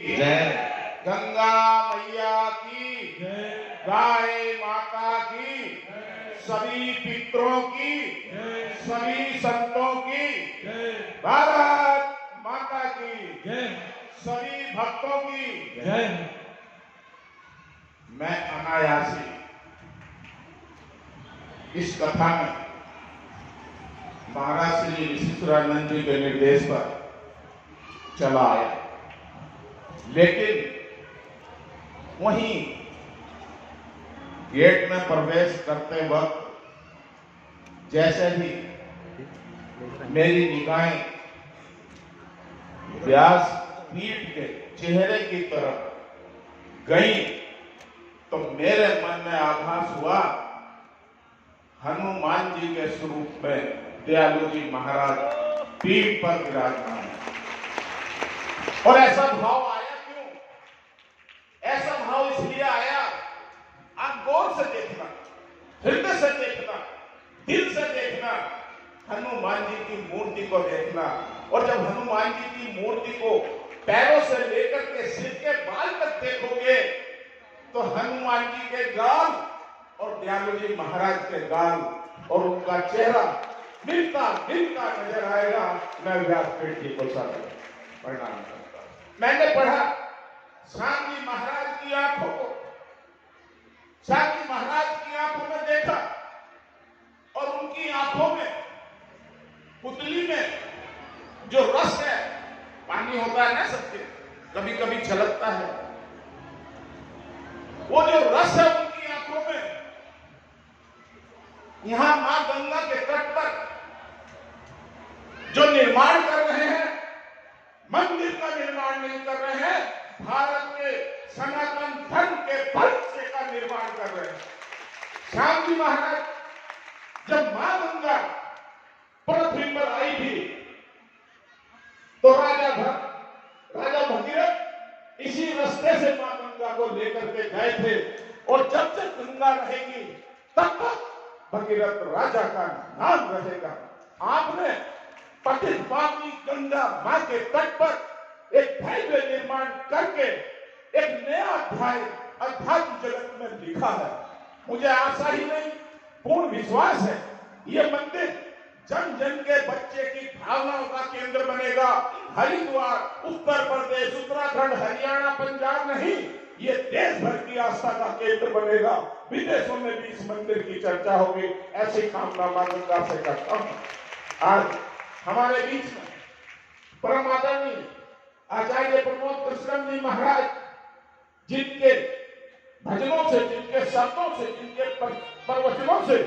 जय। गंगा मैया की जय। गाय माता की, सभी पितरों की, सभी संतों की, भारत माता की, सभी भक्तों की जय। मैं अनायासी इस कथा में महाराज श्री विशिष्टानंद जी के निर्देश पर चला आया, लेकिन वहीं गेट में प्रवेश करते वक्त जैसे ही मेरी निगाहें व्यास पीठ के चेहरे की तरफ गई तो मेरे मन में आभास हुआ हनुमान जी के स्वरूप में दयालु जी महाराज पीठ पर विराजमान है। और ऐसा भाव आया क्यों? ऐसा भाव इसलिए आया, आप गौर से देखना, हृदय से देखना, दिल से देखना, हनुमान जी की मूर्ति को देखना। और जब हनुमान जी की मूर्ति को पैरों से लेकर के सिर के बाल तक देखोगे तो हनुमान जी के गाल और दयालु जी महाराज के गाल और उनका चेहरा मिलता मिलता नजर आएगा। मैं व्यासपीठ जी को सर प्रणाम करता हूं। मैंने पढ़ा श्याम जी महाराज की आंखों को, श्याम जी महाराज की आंखों में देखा और उनकी आंखों में, पुतली में जो रस है, पानी होता है ना सबके, कभी कभी छलकता है, वो जो रस है उनकी आंखों में, यहां मां गंगा के तट पर जो निर्माण कर रहे हैं, मंदिर का निर्माण नहीं कर रहे हैं, भारत के सनातन धर्म के भविष्य का निर्माण कर रहे हैं। श्याम जी महाराज जब मां गंगा पृथ्वी पर आई थी तो राजा भगीरथ इसी रास्ते से मां गंगा को लेकर के गए थे। और जब तक गंगा रहेगी तब तक भगीरथ राजा का नाम रहेगा। आपने पतित पावनी गंगा मां के तट पर एक भव्य निर्माण करके एक नया अध्याय अध्यात्म जगत में लिखा है। मुझे आशा ही नहीं, पूर्ण विश्वास है, ये मंदिर जन जन के बच्चे की भावनाओं का केंद्र बनेगा। हरिद्वार, उत्तर प्रदेश, उत्तराखंड, हरियाणा, पंजाब नहीं, ये देश भर की आस्था का केंद्र बनेगा। विदेशों में भी इस मंदिर की चर्चा होगी, ऐसी कामना मां गंगा से करता हूं। आज हमारे बीच में परम आदरणीय आचार्य प्रमोद कृष्ण जी महाराज, जिनके भजनों से, जिनके शब्दों से, जिनके प्रवचनों से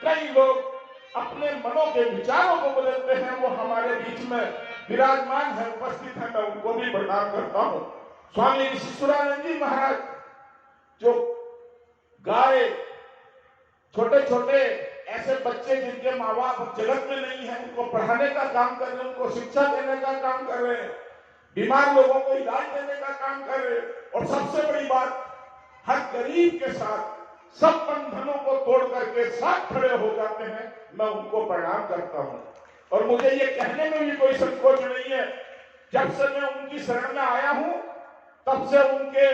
कई लोग अपने मनों के विचारों को बदलते हैं, वो हमारे बीच में विराजमान है, उपस्थित है। मैं उनको भी प्रणाम करता हूं। स्वामी विशिष्टानंद जी महाराज जो गाय, छोटे छोटे ऐसे बच्चे जिनके माँ बाप जगत में नहीं है, उनको पढ़ाने का काम कर रहे हैं, उनको शिक्षा देने का काम कर रहे हैं, बीमार लोगों को इलाज देने का काम कर रहे हैं। और सबसे बड़ी बात, हर गरीब के साथ सब बंधनों को तोड़ करके साथ खड़े हो जाते हैं। मैं उनको प्रणाम करता हूं। और मुझे ये कहने में भी कोई संकोच नहीं है, जब से मैं उनकी शरण में आया हूं तब से उनके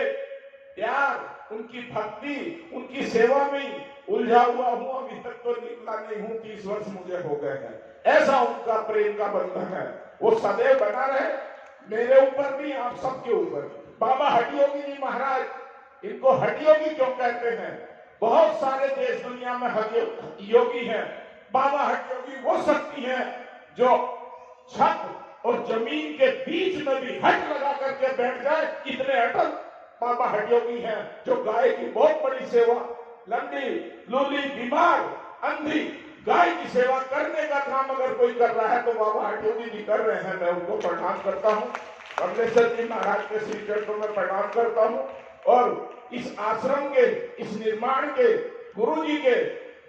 प्यार, उनकी भक्ति, उनकी सेवा में उलझा हुआ हूं। अभी तक तो निकला नहीं हूं, 30 वर्ष मुझे हो गए हैं। ऐसा उनका प्रेम का बंधन है, वो सदैव बना रहे, मेरे ऊपर भी, आप सबके ऊपर। बाबा हठयोगी जी महाराज, इनको हठयोगी क्यों कहते हैं? बहुत सारे देश दुनिया में योगी हैं, बाबा हठयोगी वो शक्ति है जो छत और जमीन के बीच में भी हट लगा करके बैठ जाए, इतने अटल बाबा हठयोगी हैं। जो गाय की बहुत बड़ी सेवा, लंगड़ी, लूली, बीमार, अंधी गाय की सेवा करने का काम अगर कोई कर रहा है तो बाबा हठयोगी जी कर रहे हैं। मैं उनको प्रणाम करता हूँ। कमलेश्वर जी महाराज के श्री चरणों में प्रणाम करता हूँ। और इस आश्रम के, इस निर्माण के, गुरु जी के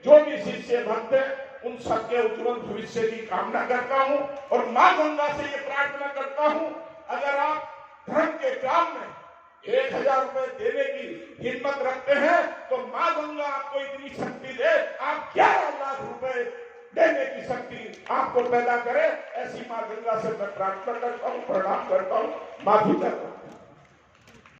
जो भी शिष्य भक्त हैं, उन सबके उज्जवल भविष्य की कामना करता हूं। और मां गंगा से ये प्रार्थना करता हूं, अगर आप धर्म के काम में 1000 रुपए देने की हिम्मत रखते हैं तो मां गंगा आपको इतनी शक्ति दे, आप 11 लाख रुपए देने की शक्ति आपको पैदा करे। ऐसी मां गंगा से मैं प्रार्थना करता हूं, प्रणाम करता हूं। माफी चाहता हूं।